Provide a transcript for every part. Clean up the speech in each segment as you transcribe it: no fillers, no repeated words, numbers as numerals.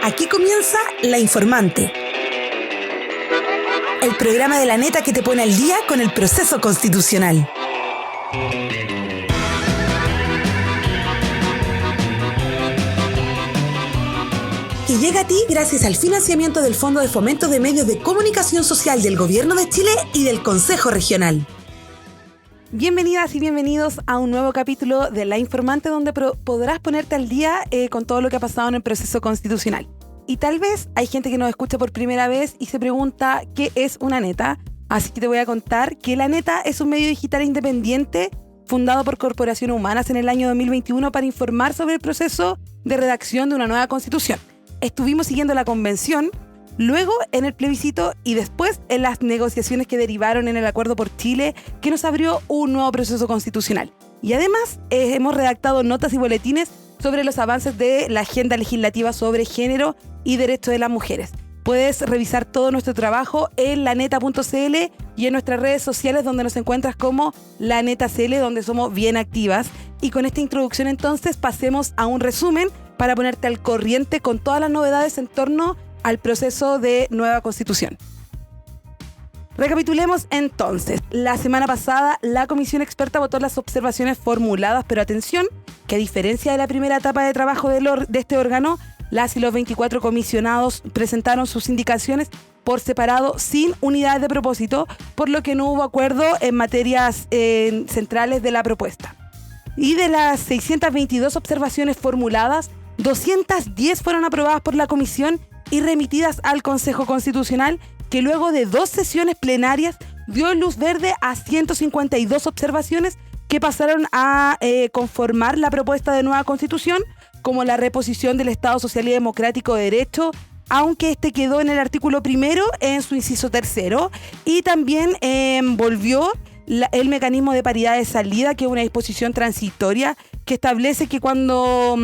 Aquí comienza La Informante, el programa de la neta que te pone al día con el proceso constitucional. Que llega a ti gracias al financiamiento del Fondo de Fomento de Medios de Comunicación Social del Gobierno de Chile y del Consejo Regional. Bienvenidas y bienvenidos a un nuevo capítulo de La Informante, donde podrás ponerte al día con todo lo que ha pasado en el proceso constitucional. Y tal vez hay gente que nos escucha por primera vez y se pregunta ¿qué es una neta? Así que te voy a contar que La Neta es un medio digital independiente fundado por Corporaciones Humanas en el año 2021 para informar sobre el proceso de redacción de una nueva constitución. Estuvimos siguiendo la convención, luego en el plebiscito y después en las negociaciones que derivaron en el Acuerdo por Chile, que nos abrió un nuevo proceso constitucional. Y además hemos redactado notas y boletines sobre los avances de la agenda legislativa sobre género y derechos de las mujeres. Puedes revisar todo nuestro trabajo en laneta.cl y en nuestras redes sociales, donde nos encuentras como laneta.cl, donde somos bien activas. Y con esta introducción entonces pasemos a un resumen para ponerte al corriente con todas las novedades en torno al proceso de nueva constitución. Recapitulemos entonces. La semana pasada la comisión experta votó las observaciones formuladas, pero atención, que a diferencia de la primera etapa de trabajo de este órgano, las y los 24 comisionados presentaron sus indicaciones por separado sin unidades de propósito, por lo que no hubo acuerdo en materias centrales de la propuesta. Y de las 622 observaciones formuladas, 210 fueron aprobadas por la comisión y remitidas al Consejo Constitucional, que luego de 2 sesiones plenarias dio luz verde a 152 observaciones que pasaron a conformar la propuesta de nueva constitución, como la reposición del Estado Social y Democrático de Derecho, aunque este quedó en el artículo 1 en su inciso 3, y también volvió el mecanismo de paridad de salida, que es una disposición transitoria que establece que cuando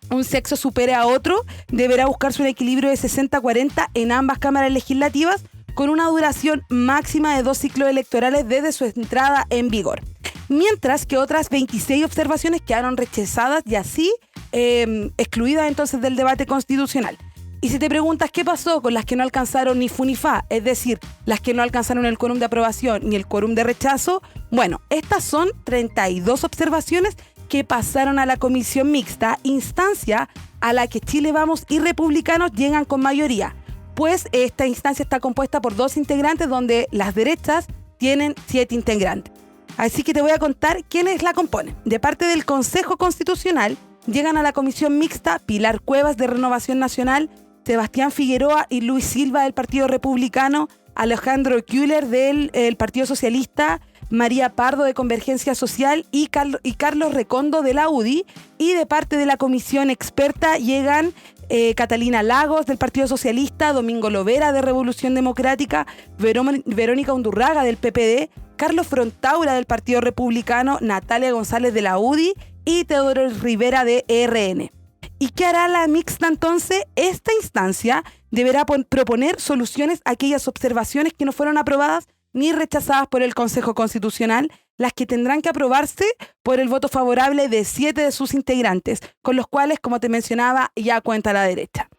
un sexo supere a otro, deberá buscarse un equilibrio de 60-40 en ambas cámaras legislativas, con una duración máxima de 2 ciclos electorales desde su entrada en vigor. Mientras que otras 26 observaciones quedaron rechazadas y así excluidas entonces del debate constitucional. Y si te preguntas qué pasó con las que no alcanzaron ni fu ni fa, es decir, las que no alcanzaron el quórum de aprobación ni el quórum de rechazo, bueno, estas son 32 observaciones que pasaron a la comisión mixta, instancia a la que Chile Vamos y Republicanos llegan con mayoría, pues esta instancia está compuesta por 2 integrantes, donde las derechas tienen 7 integrantes. Así que te voy a contar quiénes la componen. De parte del Consejo Constitucional llegan a la comisión mixta Pilar Cuevas, de Renovación Nacional, Sebastián Figueroa y Luis Silva, del Partido Republicano, Alejandro Kühler, del Partido Socialista, María Pardo, de Convergencia Social, y Carlos Recondo, de la UDI. Y de parte de la comisión experta llegan Catalina Lagos, del Partido Socialista, Domingo Lovera, de Revolución Democrática, Verónica Undurraga, del PPD, Carlos Frontaura, del Partido Republicano, Natalia González, de la UDI, y Teodoro Rivera, de ERN. ¿Y qué hará la mixta entonces? Esta instancia deberá proponer soluciones a aquellas observaciones que no fueron aprobadas ni rechazadas por el Consejo Constitucional, las que tendrán que aprobarse por el voto favorable de 7 de sus integrantes, con los cuales, como te mencionaba, ya cuenta la derecha.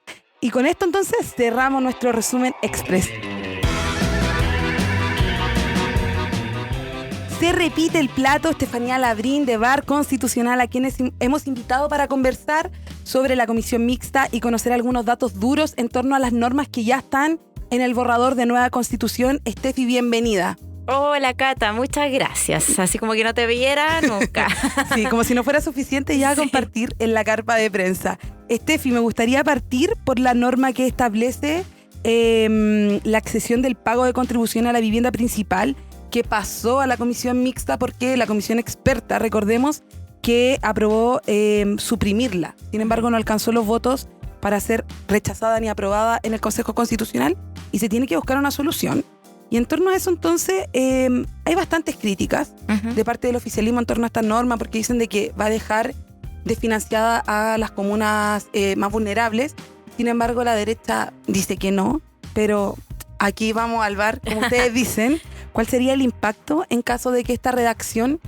Y con esto entonces cerramos nuestro resumen express. Se repite el plato. Estefanía Labrín, de Bar Constitucional, a quienes hemos invitado para conversar sobre la comisión mixta y conocer algunos datos duros en torno a las normas que ya están en el borrador de nueva constitución. Estefi, bienvenida. Hola, Cata, muchas gracias. Así como que no te viera nunca. Sí, como si no fuera suficiente ya compartir en la carpa de prensa. Estefi, me gustaría partir por la norma que establece la accesión del pago de contribución a la vivienda principal, que pasó a la comisión mixta porque la comisión experta, recordemos, que aprobó suprimirla. Sin embargo, no alcanzó los votos para ser rechazada ni aprobada en el Consejo Constitucional y se tiene que buscar una solución. Y en torno a eso, entonces, hay bastantes críticas de parte del oficialismo en torno a esta norma, porque dicen de que va a dejar desfinanciada a las comunas más vulnerables. Sin embargo, la derecha dice que no, pero aquí vamos al bar, como ustedes dicen. ¿Cuál sería el impacto en caso de que esta redacción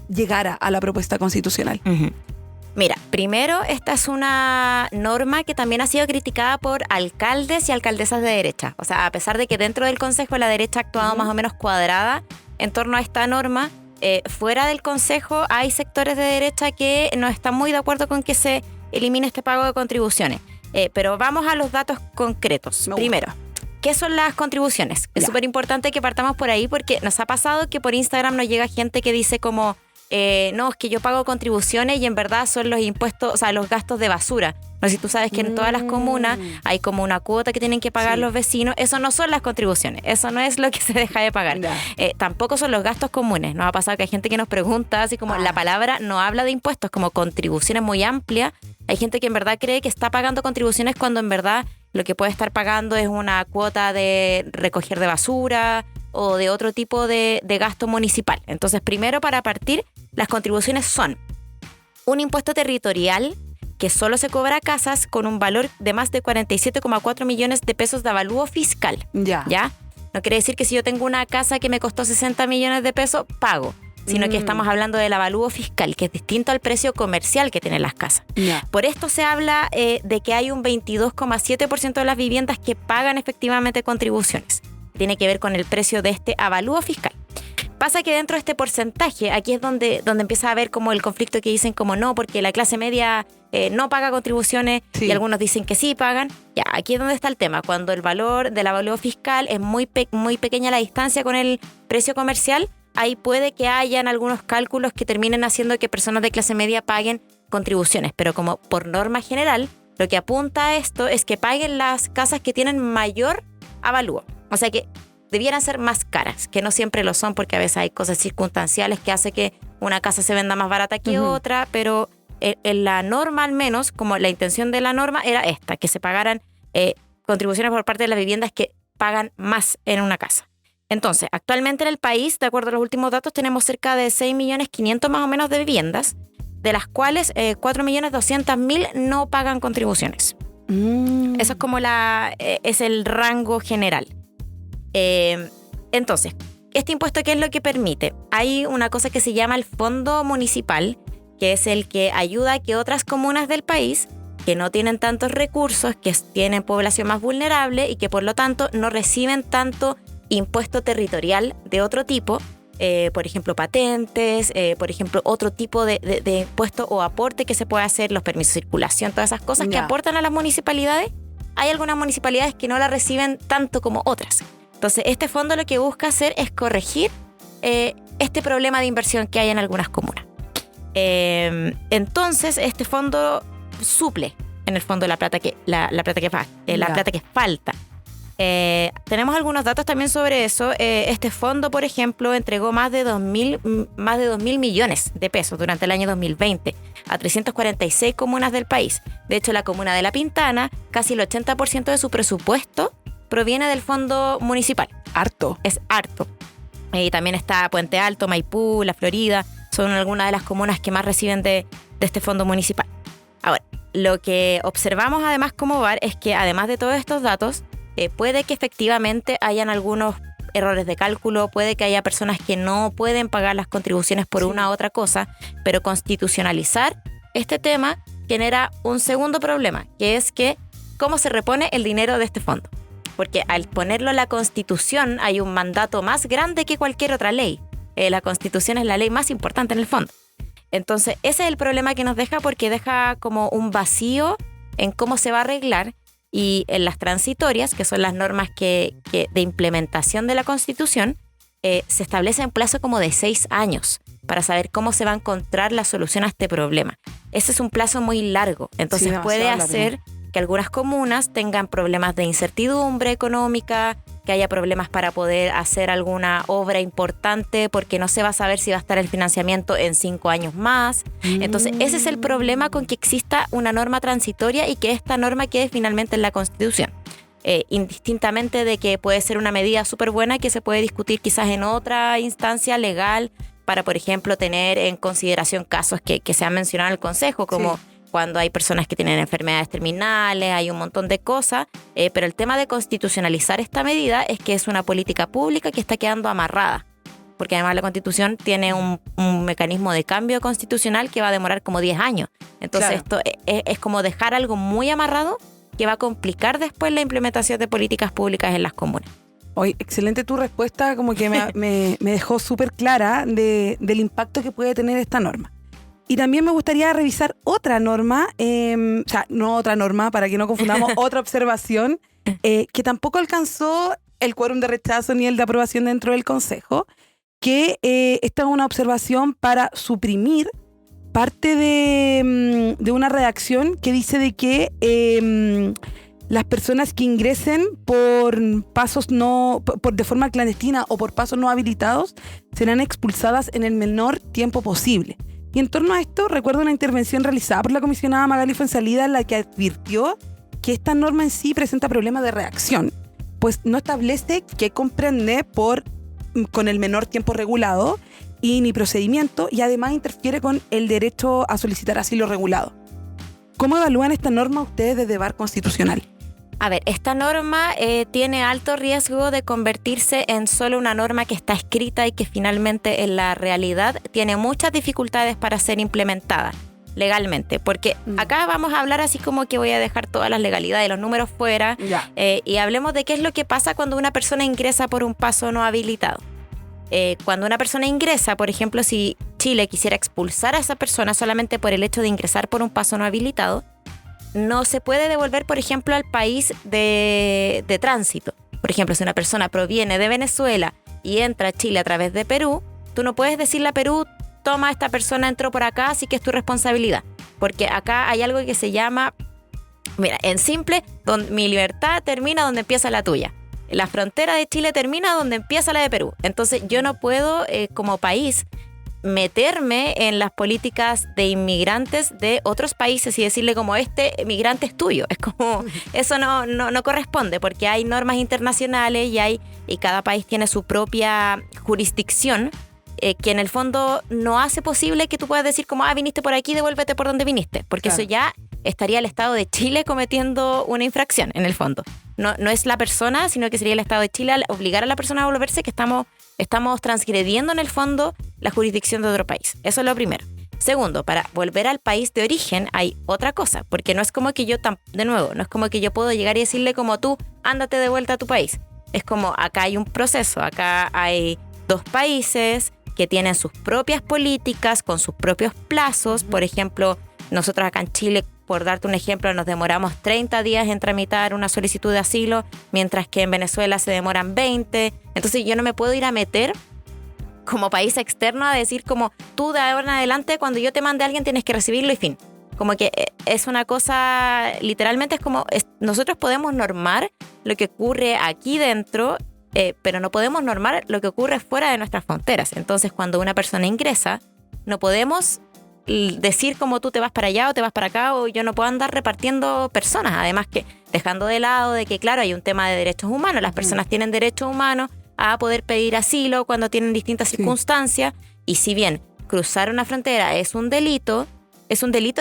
llegara a la propuesta constitucional? Mira, primero, esta es una norma que también ha sido criticada por alcaldes y alcaldesas de derecha. O sea, a pesar de que dentro del Consejo la derecha ha actuado más o menos cuadrada en torno a esta norma, fuera del Consejo hay sectores de derecha que no están muy de acuerdo con que se elimine este pago de contribuciones. Pero vamos a los datos concretos. Primero, ¿qué son las contribuciones? Es súper importante que partamos por ahí porque nos ha pasado que por Instagram nos llega gente que dice como... no, es que yo pago contribuciones y en verdad son los impuestos, o sea, los gastos de basura. No sé si tú sabes que en todas las comunas hay como una cuota que tienen que pagar los vecinos. Eso no son las contribuciones, eso no es lo que se deja de pagar. Tampoco son los gastos comunes. Nos ha pasado que hay gente que nos pregunta, así como la palabra no habla de impuestos, como contribuciones muy amplia. Hay gente que en verdad cree que está pagando contribuciones cuando en verdad lo que puede estar pagando es una cuota de recoger de basura o de otro tipo de gasto municipal. Entonces, primero, para partir, las contribuciones son un impuesto territorial que solo se cobra a casas con un valor de más de 47,4 millones de pesos de avalúo fiscal. ¿Ya? No quiere decir que si yo tengo una casa que me costó 60 millones de pesos, pago, sino que estamos hablando del avalúo fiscal, que es distinto al precio comercial que tienen las casas. Por esto se habla de que hay un 22,7% de las viviendas que pagan efectivamente contribuciones. Tiene que ver con el precio de este avalúo fiscal. Pasa que dentro de este porcentaje, aquí es donde empieza a haber como el conflicto que dicen como no, porque la clase media no paga contribuciones y algunos dicen que sí pagan. Ya, aquí es donde está el tema. Cuando el valor del avalúo fiscal es muy pequeña la distancia con el precio comercial, ahí puede que hayan algunos cálculos que terminen haciendo que personas de clase media paguen contribuciones. Pero como por norma general, lo que apunta a esto es que paguen las casas que tienen mayor avalúo. O sea que debieran ser más caras, que no siempre lo son porque a veces hay cosas circunstanciales que hace que una casa se venda más barata que otra, pero en la norma al menos, como la intención de la norma era esta, que se pagaran contribuciones por parte de las viviendas que pagan más en una casa. Entonces, actualmente en el país, de acuerdo a los últimos datos, tenemos cerca de 6.500.000 más o menos de viviendas, de las cuales 4.200.000 no pagan contribuciones. Eso es como es el rango general. Entonces, este impuesto, ¿qué es lo que permite? Hay una cosa que se llama el fondo municipal, que es el que ayuda a que otras comunas del país que no tienen tantos recursos, que tienen población más vulnerable y que por lo tanto no reciben tanto impuesto territorial de otro tipo, por ejemplo patentes, por ejemplo otro tipo de impuesto o aporte que se puede hacer, los permisos de circulación, todas esas cosas que aportan a las municipalidades. Hay algunas municipalidades que no la reciben tanto como otras. Entonces, este fondo lo que busca hacer es corregir este problema de inversión que hay en algunas comunas. Entonces, este fondo suple, en el fondo, la plata que falta. Tenemos algunos datos también sobre eso. Este fondo, por ejemplo, entregó más de 2.000 millones de pesos durante el año 2020 a 346 comunas del país. De hecho, la comuna de La Pintana, casi el 80% de su presupuesto proviene del fondo municipal. Harto. Es harto. Y también está Puente Alto, Maipú, La Florida. Son algunas de las comunas que más reciben de este fondo municipal. Ahora, lo que observamos además como VAR es que además de todos estos datos, puede que efectivamente hayan algunos errores de cálculo, puede que haya personas que no pueden pagar las contribuciones por una u otra cosa, pero constitucionalizar este tema genera un segundo problema, que es que cómo se repone el dinero de este fondo. Porque al ponerlo en la Constitución hay un mandato más grande que cualquier otra ley. La Constitución es la ley más importante en el fondo. Entonces, ese es el problema que nos deja, porque deja como un vacío en cómo se va a arreglar, y en las transitorias, que son las normas que de implementación de la Constitución, se establece un plazo como de 6 años para saber cómo se va a encontrar la solución a este problema. Ese es un plazo muy largo, entonces puede hacer que algunas comunas tengan problemas de incertidumbre económica, que haya problemas para poder hacer alguna obra importante porque no se va a saber si va a estar el financiamiento en 5 años más. Entonces, ese es el problema con que exista una norma transitoria y que esta norma quede finalmente en la Constitución. Indistintamente de que puede ser una medida súper buena que se puede discutir quizás en otra instancia legal para, por ejemplo, tener en consideración casos que se han mencionado en el Consejo, como cuando hay personas que tienen enfermedades terminales, hay un montón de cosas, pero el tema de constitucionalizar esta medida es que es una política pública que está quedando amarrada. porque además la Constitución tiene un mecanismo de cambio constitucional que va a demorar como 10 años. Entonces esto es como dejar algo muy amarrado que va a complicar después la implementación de políticas públicas en las comunas. Oye, excelente tu respuesta, como que me dejó súper clara del impacto que puede tener esta norma. Y también me gustaría revisar otra norma, o sea, no otra norma, para que no confundamos, otra observación, que tampoco alcanzó el quórum de rechazo ni el de aprobación dentro del Consejo, que esta es una observación para suprimir parte de una redacción que dice de que las personas que ingresen por pasos de forma clandestina o por pasos no habilitados serán expulsadas en el menor tiempo posible. Y en torno a esto, recuerdo una intervención realizada por la comisionada Magali Fuenzalida en la que advirtió que esta norma en sí presenta problemas de redacción, pues no establece qué comprende con el menor tiempo regulado y ni procedimiento, y además interfiere con el derecho a solicitar asilo regulado. ¿Cómo evalúan esta norma ustedes desde VAR Constitucional? A ver, esta norma tiene alto riesgo de convertirse en solo una norma que está escrita y que finalmente en la realidad tiene muchas dificultades para ser implementada legalmente, porque acá vamos a hablar así como que voy a dejar todas las legalidades y los números fuera, y hablemos de qué es lo que pasa cuando una persona ingresa por un paso no habilitado. Cuando una persona ingresa, por ejemplo, si Chile quisiera expulsar a esa persona solamente por el hecho de ingresar por un paso no habilitado, no se puede devolver, por ejemplo, al país de tránsito. Por ejemplo, si una persona proviene de Venezuela y entra a Chile a través de Perú, tú no puedes decirle a Perú, toma, esta persona entró por acá, así que es tu responsabilidad. Porque acá hay algo que se llama, mira, en simple, mi libertad termina donde empieza la tuya. La frontera de Chile termina donde empieza la de Perú. Entonces yo no puedo, como país, meterme en las políticas de inmigrantes de otros países y decirle como este migrante es tuyo. Es como, eso no corresponde, porque hay normas internacionales y cada país tiene su propia jurisdicción, que en el fondo no hace posible que tú puedas decir como, viniste por aquí, devuélvete por donde viniste, porque eso ya estaría el Estado de Chile cometiendo una infracción en el fondo. No es la persona, sino que sería el Estado de Chile al obligar a la persona a volverse, que estamos transgrediendo en el fondo la jurisdicción de otro país. Eso es lo primero. Segundo, para volver al país de origen hay otra cosa, porque no es como que yo, de nuevo, no es como que yo puedo llegar y decirle como tú, ándate de vuelta a tu país. Es como acá hay un proceso, acá hay dos países que tienen sus propias políticas, con sus propios plazos. Por ejemplo, nosotros acá en Chile, por darte un ejemplo, nos demoramos 30 días en tramitar una solicitud de asilo, mientras que en Venezuela se demoran 20. Entonces yo no me puedo ir a meter como país externo a decir como tú de ahora en adelante cuando yo te mande a alguien tienes que recibirlo y fin. Como que es una cosa, literalmente es como, nosotros podemos normar lo que ocurre aquí dentro, pero no podemos normar lo que ocurre fuera de nuestras fronteras. Entonces cuando una persona ingresa, no podemos decir como tú te vas para allá o te vas para acá, o yo no puedo andar repartiendo personas. Además que dejando de lado de que claro hay un tema de derechos humanos, las personas tienen derechos humanos a poder pedir asilo cuando tienen distintas circunstancias, y si bien cruzar una frontera es un delito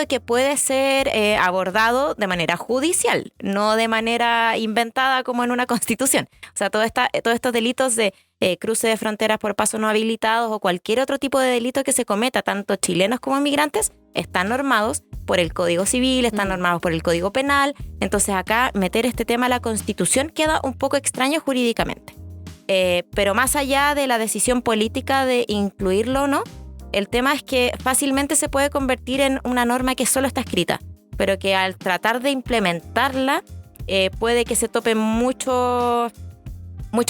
que puede ser abordado de manera judicial, no de manera inventada como en una constitución. O sea, todos estos delitos de cruce de fronteras por pasos no habilitados o cualquier otro tipo de delito que se cometa, tanto chilenos como inmigrantes, están normados por el Código Civil, están normados por el Código Penal. Entonces acá meter este tema a la Constitución queda un poco extraño jurídicamente. Pero más allá de la decisión política de incluirlo o no, el tema es que fácilmente se puede convertir en una norma que solo está escrita, pero que al tratar de implementarla puede que se topen muchos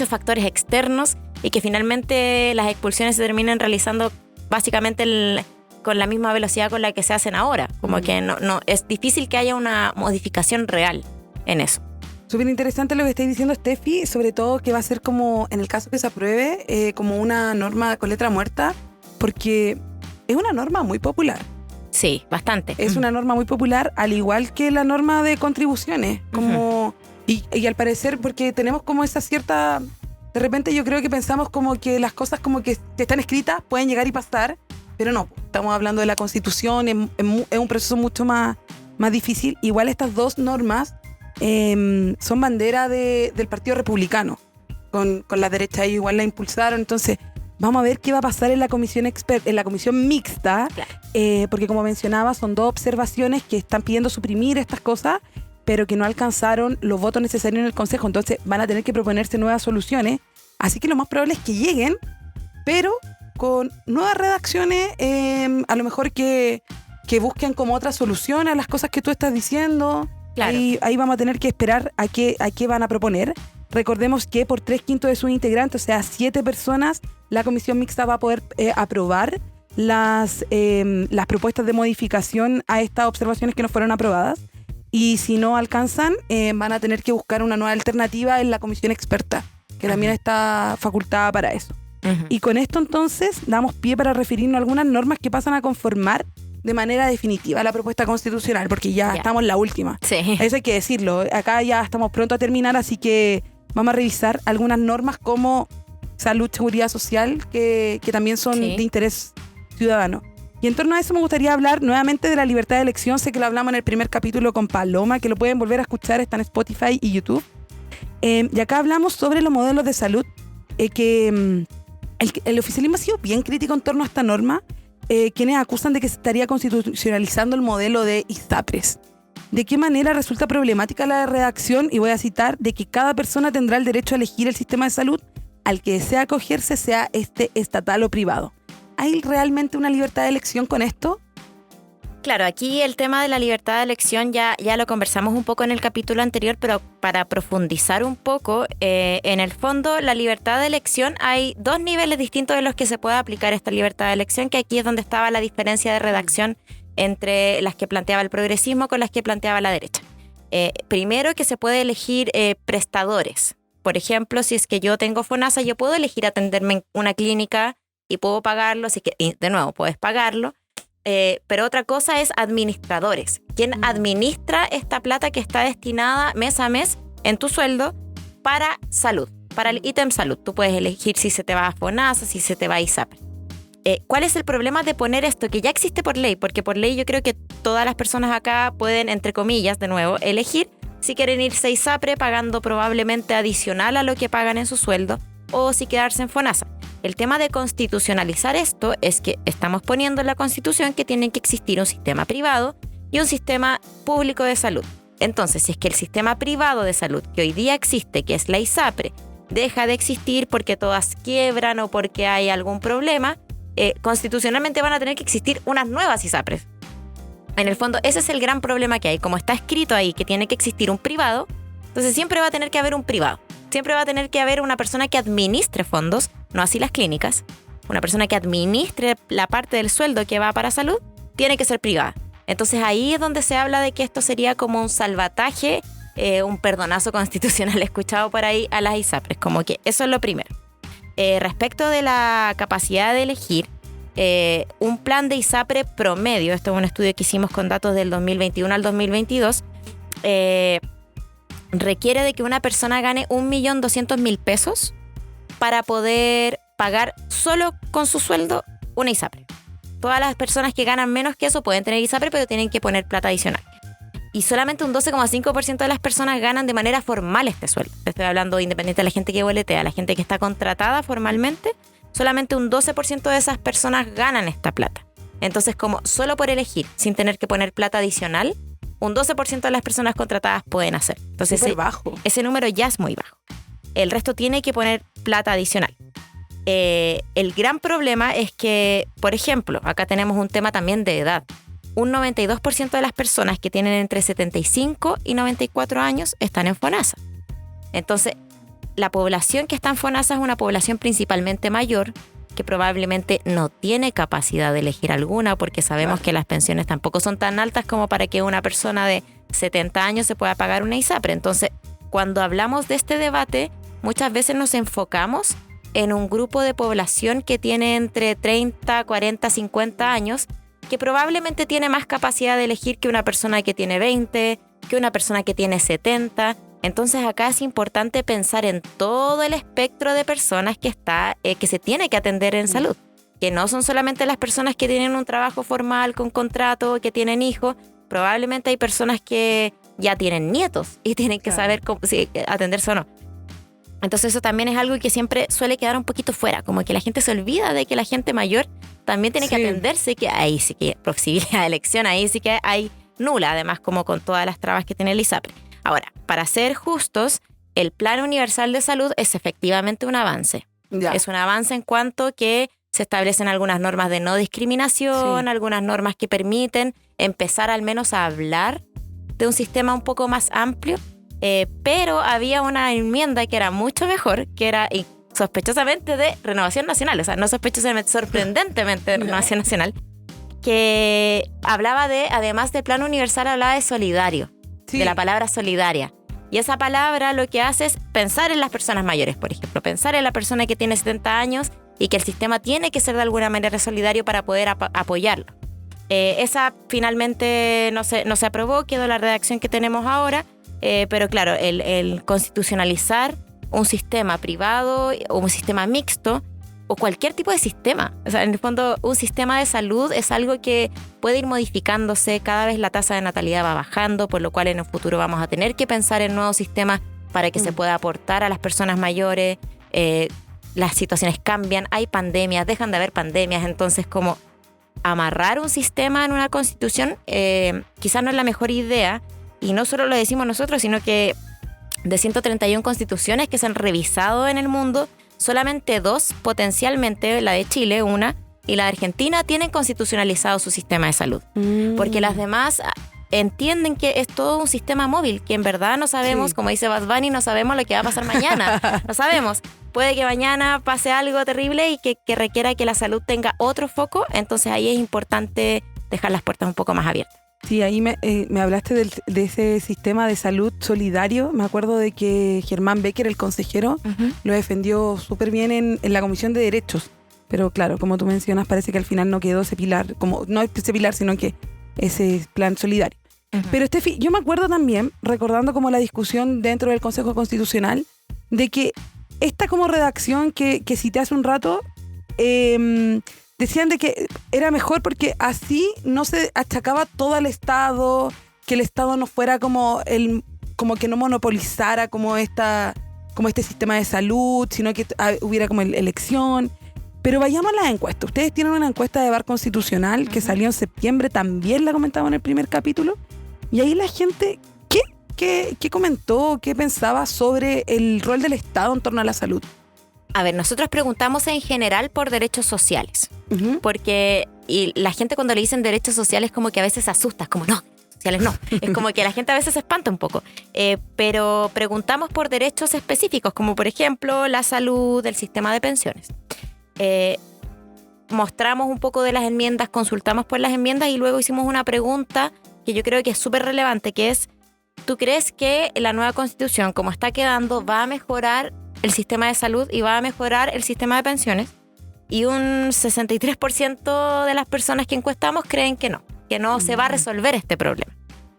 factores externos y que finalmente las expulsiones se terminen realizando básicamente con la misma velocidad con la que se hacen ahora. Como que no es difícil que haya una modificación real en eso. Súper interesante lo que estáis diciendo, Steffi, sobre todo que va a ser como, en el caso que se apruebe, como una norma con letra muerta, porque es una norma muy popular. Sí, bastante. Es una norma muy popular, al igual que la norma de contribuciones. Como, y al parecer, porque tenemos como esa cierta... De repente yo creo que pensamos como que las cosas como que están escritas pueden llegar y pasar, pero no, estamos hablando de la Constitución, es un proceso mucho más difícil. Igual estas dos normas son bandera del Partido Republicano. Con la derecha ellos igual la impulsaron, entonces Vamos a ver qué va a pasar en la comisión mixta, Claro. porque como mencionaba, son 2 observaciones que están pidiendo suprimir estas cosas, pero que no alcanzaron los votos necesarios en el Consejo. Entonces van a tener que proponerse nuevas soluciones. Así que lo más probable es que lleguen, pero con nuevas redacciones, a lo mejor que busquen como otra solución a las cosas que tú estás diciendo. Claro. Ahí vamos a tener que esperar a qué van a proponer. Recordemos que por 3/5 de sus integrantes, o sea, 7 personas, la comisión mixta va a poder aprobar las propuestas de modificación a estas observaciones que no fueron aprobadas. Y si no alcanzan, van a tener que buscar una nueva alternativa en la comisión experta, que también está facultada para eso. Y con esto entonces damos pie para referirnos a algunas normas que pasan a conformar de manera definitiva la propuesta constitucional, porque ya estamos en la última. Sí. Eso hay que decirlo. Acá ya estamos pronto a terminar, así que vamos a revisar algunas normas como salud, seguridad social, que también son de interés ciudadano. Y en torno a eso me gustaría hablar nuevamente de la libertad de elección. Sé que lo hablamos en el primer capítulo con Paloma, que lo pueden volver a escuchar, está en Spotify y YouTube. Y acá hablamos sobre los modelos de salud, que el oficialismo ha sido bien crítico en torno a esta norma, quienes acusan de que se estaría constitucionalizando el modelo de ISAPRES. ¿De qué manera resulta problemática la redacción? Y voy a citar, de que cada persona tendrá el derecho a elegir el sistema de salud al que desea acogerse, sea este estatal o privado. ¿Hay realmente una libertad de elección con esto? Claro, aquí el tema de la libertad de elección ya lo conversamos un poco en el capítulo anterior, pero para profundizar un poco, en el fondo la libertad de elección, hay 2 niveles distintos en los que se puede aplicar esta libertad de elección, que aquí es donde estaba la diferencia de redacción entre las que planteaba el progresismo con las que planteaba la derecha. Primero, que se puede elegir prestadores. Por ejemplo, si es que yo tengo FONASA, yo puedo elegir atenderme en una clínica y puedo pagarlo, así que, de nuevo, puedes pagarlo. Pero otra cosa es administradores. ¿Quién administra esta plata que está destinada mes a mes en tu sueldo para salud, para el ítem salud? Tú puedes elegir si se te va a FONASA, si se te va a ISAPRE. ¿Cuál es el problema de poner esto? Que ya existe por ley, porque por ley yo creo que todas las personas acá pueden, entre comillas, de nuevo, elegir si quieren irse a ISAPRE pagando probablemente adicional a lo que pagan en su sueldo, o si quedarse en FONASA. El tema de constitucionalizar esto es que estamos poniendo en la Constitución que tiene que existir un sistema privado y un sistema público de salud. Entonces, si es que el sistema privado de salud que hoy día existe, que es la ISAPRE, deja de existir porque todas quiebran o porque hay algún problema, constitucionalmente van a tener que existir unas nuevas ISAPRES. En el fondo, ese es el gran problema que hay. Como está escrito ahí que tiene que existir un privado, entonces siempre va a tener que haber un privado. Siempre va a tener que haber una persona que administre fondos, no así las clínicas. Una persona que administre la parte del sueldo que va para salud, tiene que ser privada. Entonces ahí es donde se habla de que esto sería como un salvataje, un perdonazo constitucional escuchado por ahí a las ISAPRES. Como que eso es lo primero. Respecto de la capacidad de elegir, un plan de ISAPRE promedio, esto es un estudio que hicimos con datos del 2021 al 2022, requiere de que una persona gane 1.200.000 pesos para poder pagar solo con su sueldo una ISAPRE. Todas las personas que ganan menos que eso pueden tener ISAPRE, pero tienen que poner plata adicional. Y solamente un 12,5% de las personas ganan de manera formal este sueldo. Estoy hablando independiente de la gente que boletea, la gente que está contratada formalmente, solamente un 12% de esas personas ganan esta plata. Entonces, como solo por elegir, sin tener que poner plata adicional, un 12% de las personas contratadas pueden hacer. Entonces, ese número ya es muy bajo. El resto tiene que poner plata adicional. El gran problema es que, por ejemplo, acá tenemos un tema también de edad. Un 92% de las personas que tienen entre 75 y 94 años están en FONASA. Entonces, la población que está en FONASA es una población principalmente mayor, que probablemente no tiene capacidad de elegir alguna, porque sabemos que las pensiones tampoco son tan altas como para que una persona de 70 años se pueda pagar una ISAPRE. Entonces, cuando hablamos de este debate, muchas veces nos enfocamos en un grupo de población que tiene entre 30, 40, 50 años, que probablemente tiene más capacidad de elegir que una persona que tiene 20, que una persona que tiene 70. Entonces acá es importante pensar en todo el espectro de personas que se tiene que atender en salud, que no son solamente las personas que tienen un trabajo formal con contrato, que tienen hijos. Probablemente hay personas que ya tienen nietos y tienen que saber si atenderse o no. Entonces eso también es algo que siempre suele quedar un poquito fuera, como que la gente se olvida de que la gente mayor también tiene que atenderse, que ahí sí que posibilidad de elección, ahí sí que hay nula, además como con todas las trabas que tiene el ISAPRE. Ahora, para ser justos, el Plan Universal de Salud es efectivamente un avance. Ya. Es un avance en cuanto que se establecen algunas normas de no discriminación, algunas normas que permiten empezar al menos a hablar de un sistema un poco más amplio, pero había una enmienda que era mucho mejor, que era sospechosamente de Renovación Nacional, o sea, no sospechosamente, sorprendentemente de Renovación Nacional, que hablaba de, además del Plan Universal, hablaba de solidario, de la palabra solidaria. Y esa palabra lo que hace es pensar en las personas mayores, por ejemplo, pensar en la persona que tiene 70 años y que el sistema tiene que ser de alguna manera solidario para poder apoyarlo. Esa finalmente no se aprobó, quedó la redacción que tenemos ahora, pero claro, el constitucionalizar un sistema privado o un sistema mixto o cualquier tipo de sistema. O sea, en el fondo, un sistema de salud es algo que puede ir modificándose. Cada vez la tasa de natalidad va bajando, por lo cual en el futuro vamos a tener que pensar en nuevos sistemas para que se pueda aportar a las personas mayores. Las situaciones cambian, hay pandemias, dejan de haber pandemias, entonces como amarrar un sistema en una constitución quizás no es la mejor idea, y no solo lo decimos nosotros, sino que de 131 constituciones que se han revisado en el mundo, solamente 2, potencialmente la de Chile, una, y la de Argentina, tienen constitucionalizado su sistema de salud. Porque las demás entienden que es todo un sistema móvil, que en verdad no sabemos, como dice Bad Bunny, no sabemos lo que va a pasar mañana. No sabemos. Puede que mañana pase algo terrible y que requiera que la salud tenga otro foco, entonces ahí es importante dejar las puertas un poco más abiertas. Sí, ahí me hablaste de ese sistema de salud solidario. Me acuerdo de que Germán Becker, el consejero, lo defendió súper bien en la Comisión de Derechos. Pero claro, como tú mencionas, parece que al final no quedó ese pilar, como no ese pilar, sino que ese plan solidario. Pero Estefi, yo me acuerdo también, recordando como la discusión dentro del Consejo Constitucional, de que esta como redacción que cité hace un rato, decían de que era mejor porque así no se achacaba todo al Estado, que el Estado no fuera como que no monopolizara como este sistema de salud, sino que hubiera como elección. Pero vayamos a las encuestas. Ustedes tienen una encuesta de Bar Constitucional que salió en septiembre, también la comentaba en el primer capítulo, y ahí la gente, ¿qué comentó, qué pensaba sobre el rol del Estado en torno a la salud? A ver, nosotros preguntamos en general por derechos sociales, porque y la gente cuando le dicen derechos sociales como que a veces se asusta, es como no, sociales no, es como que la gente a veces se espanta un poco, pero preguntamos por derechos específicos, como por ejemplo la salud, el sistema de pensiones. Mostramos un poco de las enmiendas, consultamos por las enmiendas y luego hicimos una pregunta que yo creo que es súper relevante, que es, ¿tú crees que la nueva Constitución, como está quedando, va a mejorar el sistema de salud y va a mejorar el sistema de pensiones? Y un 63% de las personas que encuestamos creen que no se va a resolver este problema.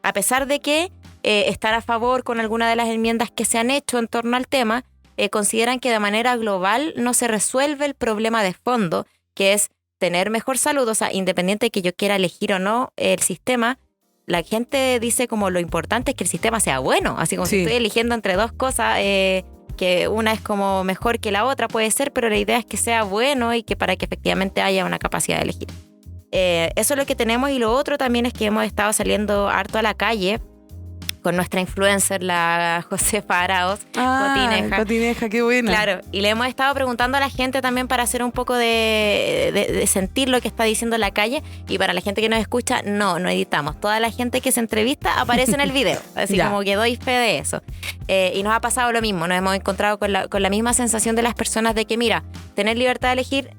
A pesar de que están a favor con alguna de las enmiendas que se han hecho en torno al tema, consideran que de manera global no se resuelve el problema de fondo, que es tener mejor salud. O sea, independiente de que yo quiera elegir o no el sistema, la gente dice como lo importante es que el sistema sea bueno. Así como si estoy eligiendo entre dos cosas, que una es como mejor que la otra, puede ser, pero la idea es que sea bueno y que para que efectivamente haya una capacidad de elegir. Eso es lo que tenemos, y lo otro también es que hemos estado saliendo harto a la calle con nuestra influencer, la Josefa Araoz, Cotineja, qué buena. Claro, y le hemos estado preguntando a la gente también para hacer un poco de sentir lo que está diciendo en la calle, y para la gente que nos escucha, no editamos. Toda la gente que se entrevista aparece en el video, así como que doy fe de eso. Y nos ha pasado lo mismo, nos hemos encontrado con la misma sensación de las personas de que, mira, tener libertad de elegir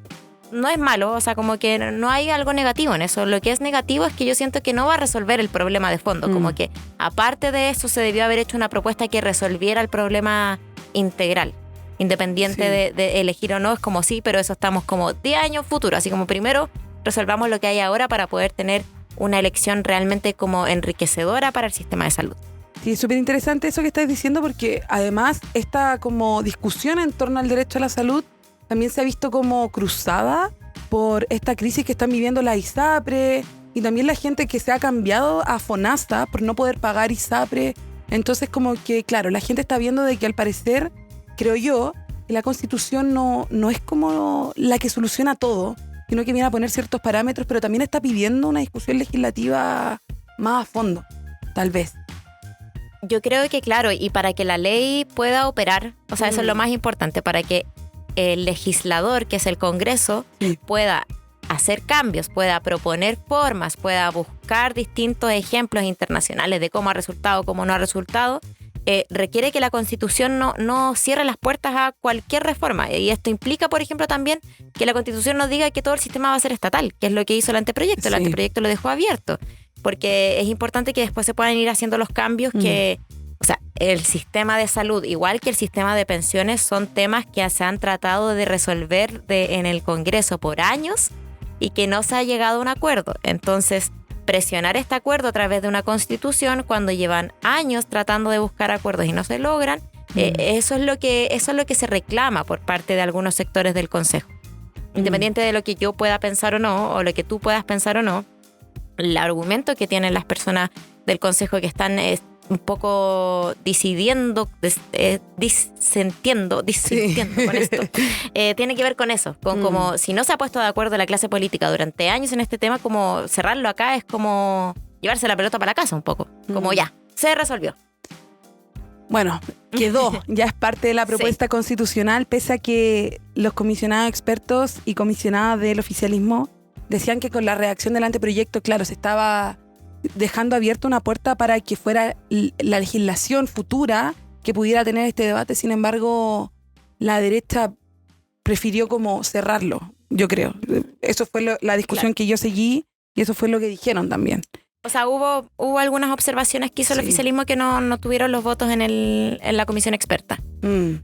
no es malo, o sea, como que no hay algo negativo en eso. Lo que es negativo es que yo siento que no va a resolver el problema de fondo, como que aparte de eso se debió haber hecho una propuesta que resolviera el problema integral, independiente de elegir o no. Es como sí, pero eso estamos como 10 años futuro, así como primero resolvamos lo que hay ahora para poder tener una elección realmente como enriquecedora para el sistema de salud. Sí, es súper interesante eso que estás diciendo, porque además esta como discusión en torno al derecho a la salud también se ha visto como cruzada por esta crisis que están viviendo la ISAPRE, y también la gente que se ha cambiado a FONASA por no poder pagar ISAPRE. Entonces como que, claro, la gente está viendo de que al parecer creo yo, que la Constitución no es como la que soluciona todo, sino que viene a poner ciertos parámetros, pero también está pidiendo una discusión legislativa más a fondo, tal vez. Yo creo que, claro, y para que la ley pueda operar, o sea, eso es lo más importante, para que el legislador, que es el Congreso, pueda hacer cambios, pueda proponer formas, pueda buscar distintos ejemplos internacionales de cómo ha resultado, cómo no ha resultado, requiere que la Constitución no cierre las puertas a cualquier reforma. Y esto implica, por ejemplo, también que la Constitución nos diga que todo el sistema va a ser estatal, que es lo que hizo el anteproyecto. El anteproyecto lo dejó abierto, porque es importante que después se puedan ir haciendo los cambios que... O sea, el sistema de salud, igual que el sistema de pensiones, son temas que se han tratado de resolver en el Congreso por años y que no se ha llegado a un acuerdo. Entonces, presionar este acuerdo a través de una Constitución cuando llevan años tratando de buscar acuerdos y no se logran, eso es lo que se reclama por parte de algunos sectores del Consejo. Independiente de lo que yo pueda pensar o no, o lo que tú puedas pensar o no, el argumento que tienen las personas del Consejo que están un poco disintiendo con esto, tiene que ver con eso, con como si no se ha puesto de acuerdo la clase política durante años en este tema, como cerrarlo acá es como llevarse la pelota para la casa un poco, como ya, se resolvió. Bueno, quedó, ya es parte de la propuesta constitucional, pese a que los comisionados expertos y comisionadas del oficialismo decían que con la redacción del anteproyecto, claro, se estaba dejando abierta una puerta para que fuera la legislación futura que pudiera tener este debate. Sin embargo, la derecha prefirió como cerrarlo, yo creo. Eso fue la discusión que yo seguí y eso fue lo que dijeron también. O sea, hubo algunas observaciones que hizo el oficialismo que no tuvieron los votos en la comisión experta.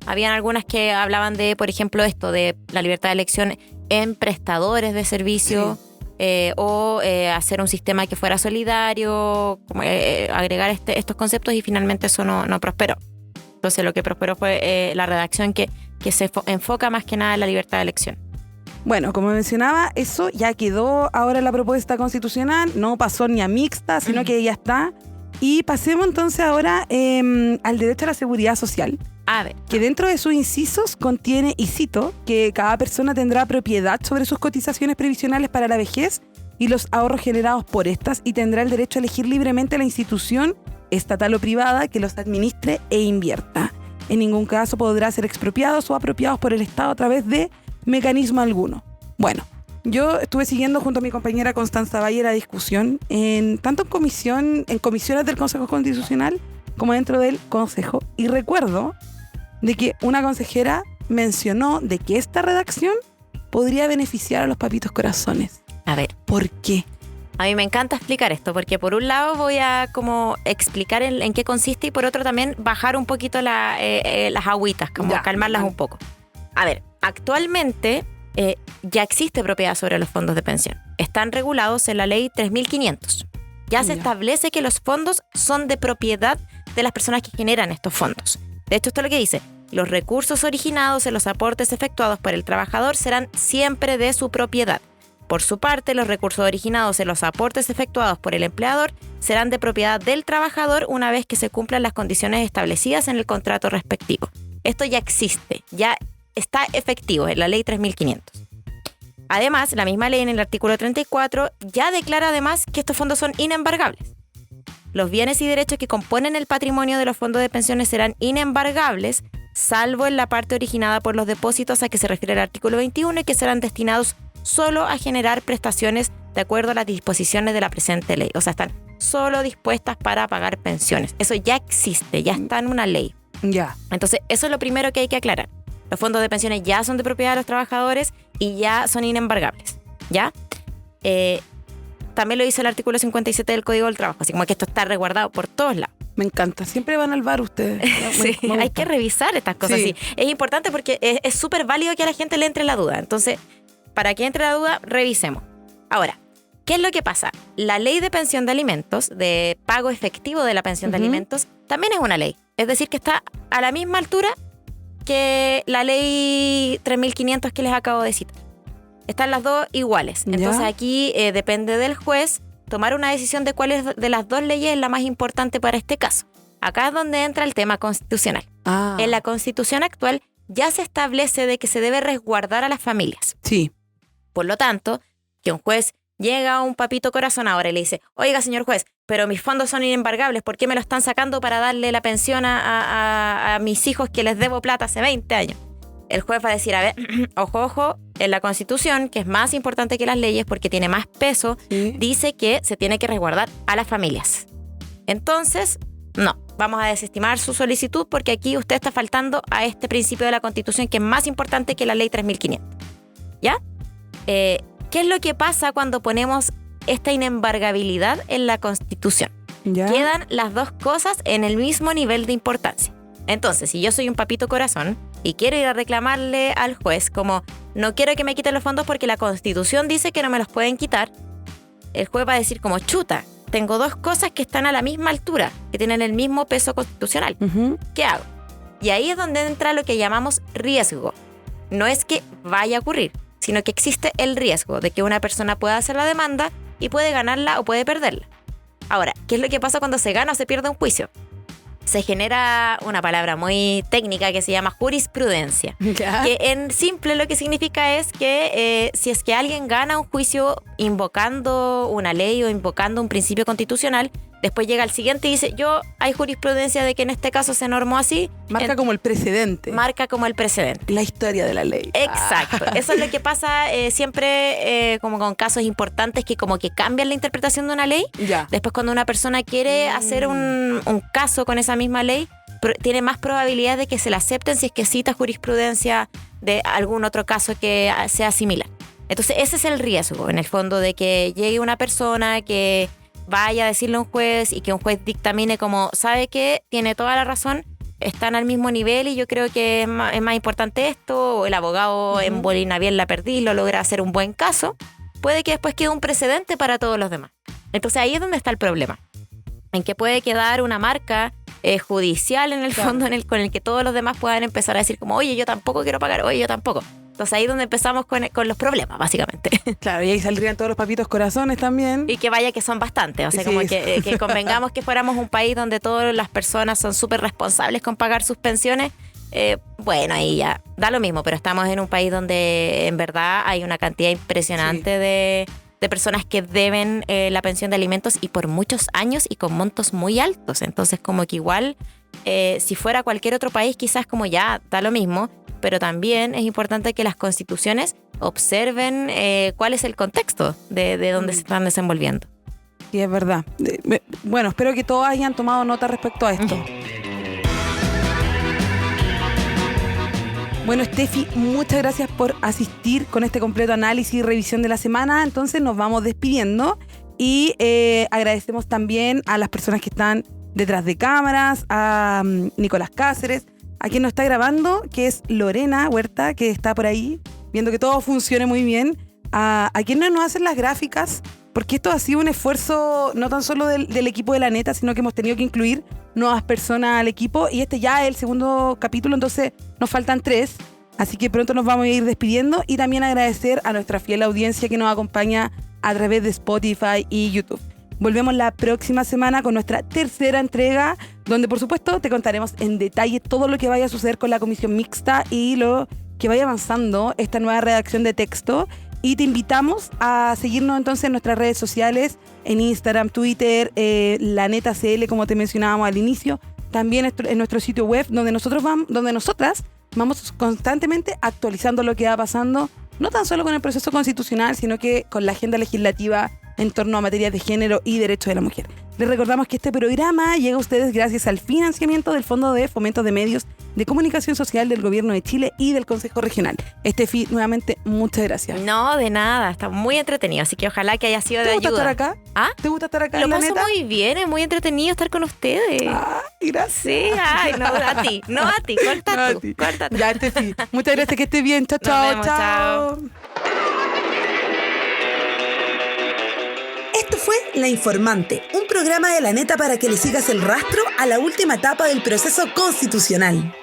Habían algunas que hablaban de, por ejemplo, esto de la libertad de elección en prestadores de servicio. O hacer un sistema que fuera solidario, como, agregar estos conceptos, y finalmente eso no prosperó. Entonces lo que prosperó fue la redacción que se enfoca más que nada en la libertad de elección. Bueno, como mencionaba, eso ya quedó ahora en la propuesta constitucional, no pasó ni a mixta, sino que ya está. Y pasemos entonces ahora al derecho a la seguridad social. A ver. Que dentro de sus incisos contiene, y cito, que cada persona tendrá propiedad sobre sus cotizaciones previsionales para la vejez y los ahorros generados por estas, y tendrá el derecho a elegir libremente la institución estatal o privada que los administre e invierta. En ningún caso podrá ser expropiados o apropiados por el Estado a través de mecanismo alguno. Bueno, yo estuve siguiendo junto a mi compañera Constanza Valle la discusión tanto en comisiones del Consejo Constitucional como dentro del Consejo, y recuerdo de que una consejera mencionó de que esta redacción podría beneficiar a los papitos corazones. A ver. ¿Por qué? A mí me encanta explicar esto, porque por un lado voy a como explicar en qué consiste, y por otro también bajar un poquito las agüitas, como calmarlas un poco. A ver, actualmente ya existe propiedad sobre los fondos de pensión. Están regulados en la ley 3500. Ya se establece que los fondos son de propiedad de las personas que generan estos fondos. De hecho, esto es lo que dice: los recursos originados en los aportes efectuados por el trabajador serán siempre de su propiedad. Por su parte, los recursos originados en los aportes efectuados por el empleador serán de propiedad del trabajador una vez que se cumplan las condiciones establecidas en el contrato respectivo. Esto ya existe, ya está efectivo en la ley 3500. Además, la misma ley en el artículo 34 ya declara además que estos fondos son inembargables. Los bienes y derechos que componen el patrimonio de los fondos de pensiones serán inembargables, salvo en la parte originada por los depósitos a que se refiere el artículo 21, y que serán destinados solo a generar prestaciones de acuerdo a las disposiciones de la presente ley. O sea, están solo dispuestas para pagar pensiones. Eso ya existe, ya está en una ley. Ya. Entonces, eso es lo primero que hay que aclarar. Los fondos de pensiones ya son de propiedad de los trabajadores y ya son inembargables, ¿ya? También lo dice el artículo 57 del Código del Trabajo, así como que esto está resguardado por todos lados. Me encanta, siempre van al bar ustedes. Sí, hay que revisar estas cosas. Sí. Es importante porque es súper válido que a la gente le entre la duda. Entonces, para que entre la duda, revisemos. Ahora, ¿qué es lo que pasa? La ley de pensión de alimentos, de pago efectivo de la pensión de alimentos, también es una ley. Es decir, que está a la misma altura que la ley 3500 que les acabo de citar. Están las dos iguales. Entonces aquí depende del juez tomar una decisión de cuál de las dos leyes es la más importante para este caso. Acá es donde entra el tema constitucional. En la Constitución actual ya se establece de que se debe resguardar a las familias. Sí. Por lo tanto, que un juez llega a un papito corazón ahora y le dice, oiga, señor juez, pero mis fondos son inembargables, ¿por qué me lo están sacando para darle la pensión a mis hijos que les debo plata hace 20 años? El juez va a decir, a ver, ojo, en la Constitución, que es más importante que las leyes porque tiene más peso, dice que se tiene que resguardar a las familias. Entonces, no, vamos a desestimar su solicitud porque aquí usted está faltando a este principio de la Constitución que es más importante que la ley 3500. ¿Ya? ¿Qué es lo que pasa cuando ponemos esta inembargabilidad en la Constitución? ¿Ya? Quedan las dos cosas en el mismo nivel de importancia. Entonces, si yo soy un papito corazón y quiero ir a reclamarle al juez como no quiero que me quiten los fondos porque la Constitución dice que no me los pueden quitar, el juez va a decir como chuta, tengo dos cosas que están a la misma altura, que tienen el mismo peso constitucional. ¿Qué hago? Y ahí es donde entra lo que llamamos riesgo. No es que vaya a ocurrir, sino que existe el riesgo de que una persona pueda hacer la demanda y puede ganarla o puede perderla. Ahora, ¿qué es lo que pasa cuando se gana o se pierde un juicio? Se genera una palabra muy técnica que se llama jurisprudencia. ¿Ya? Que en simple lo que significa es que si es que alguien gana un juicio invocando una ley o invocando un principio constitucional, después llega el siguiente y dice, hay jurisprudencia de que en este caso se normó así. Marca como el precedente. Marca como el precedente. La historia de la ley. Exacto. Eso es lo que pasa siempre como con casos importantes que como que cambian la interpretación de una ley. Ya. Después cuando una persona quiere hacer un caso con esa misma ley, tiene más probabilidad de que se la acepten si es que cita jurisprudencia de algún otro caso que sea similar. Entonces ese es el riesgo, en el fondo, de que llegue una persona que vaya a decirle a un juez y que un juez dictamine como, ¿sabe qué? Tiene toda la razón, están al mismo nivel y yo creo que es más importante esto, o el abogado en Bolina bien la perdí, lo logra hacer un buen caso, puede que después quede un precedente para todos los demás. Entonces ahí es donde está el problema, en que puede quedar una marca judicial en el fondo con el que todos los demás puedan empezar a decir como, oye, yo tampoco quiero pagar, oye, yo tampoco. Entonces ahí es donde empezamos con los problemas, básicamente. Claro, y ahí saldrían todos los papitos corazones también. Y que vaya que son bastantes. O sea, Sí. como que convengamos que fuéramos un país donde todas las personas son súper responsables con pagar sus pensiones. Bueno, ahí ya da lo mismo, pero estamos en un país donde en verdad hay una cantidad impresionante de personas que deben la pensión de alimentos y por muchos años y con montos muy altos. Entonces, como que igual, si fuera cualquier otro país, quizás como ya da lo mismo, pero también es importante que las constituciones observen cuál es el contexto de dónde se están desenvolviendo. Sí, es verdad. Bueno, espero que todos hayan tomado nota respecto a esto. Bueno, Steffi, muchas gracias por asistir con este completo análisis y revisión de la semana. Entonces nos vamos despidiendo y agradecemos también a las personas que están detrás de cámaras, a Nicolás Cáceres, a quien nos está grabando, que es Lorena Huerta, que está por ahí, viendo que todo funcione muy bien, a quien nos hacen las gráficas, porque esto ha sido un esfuerzo no tan solo del equipo de La Neta, sino que hemos tenido que incluir nuevas personas al equipo, y este ya es el segundo capítulo, entonces nos faltan 3, así que pronto nos vamos a ir despidiendo, y también agradecer a nuestra fiel audiencia que nos acompaña a través de Spotify y YouTube. Volvemos la próxima semana con nuestra tercera entrega, donde por supuesto te contaremos en detalle todo lo que vaya a suceder con la comisión mixta y lo que vaya avanzando esta nueva redacción de texto. Y te invitamos a seguirnos entonces en nuestras redes sociales, en Instagram, Twitter, La Neta CL, como te mencionábamos al inicio, también en nuestro sitio web, donde nosotras vamos constantemente actualizando lo que va pasando, no tan solo con el proceso constitucional, sino que con la agenda legislativa en torno a materias de género y derechos de la mujer. Les recordamos que este programa llega a ustedes gracias al financiamiento del Fondo de Fomento de Medios de Comunicación Social del Gobierno de Chile y del Consejo Regional. Steffi, nuevamente, muchas gracias. No, de nada, está muy entretenido, así que ojalá que haya sido de ayuda. ¿Te gusta estar acá? ¿Ah? ¿Te gusta estar acá Lo en La paso Neta? muy bien, es muy entretenido estar con ustedes. Gracias. Sí, ay, no a ti, corta No a tú, ti. corta tú. Ya, Steffi, muchas gracias, que estés bien. Chao, Nos chao, vemos, chao. Esto fue La Informante, un programa de La Neta para que le sigas el rastro a la última etapa del proceso constitucional.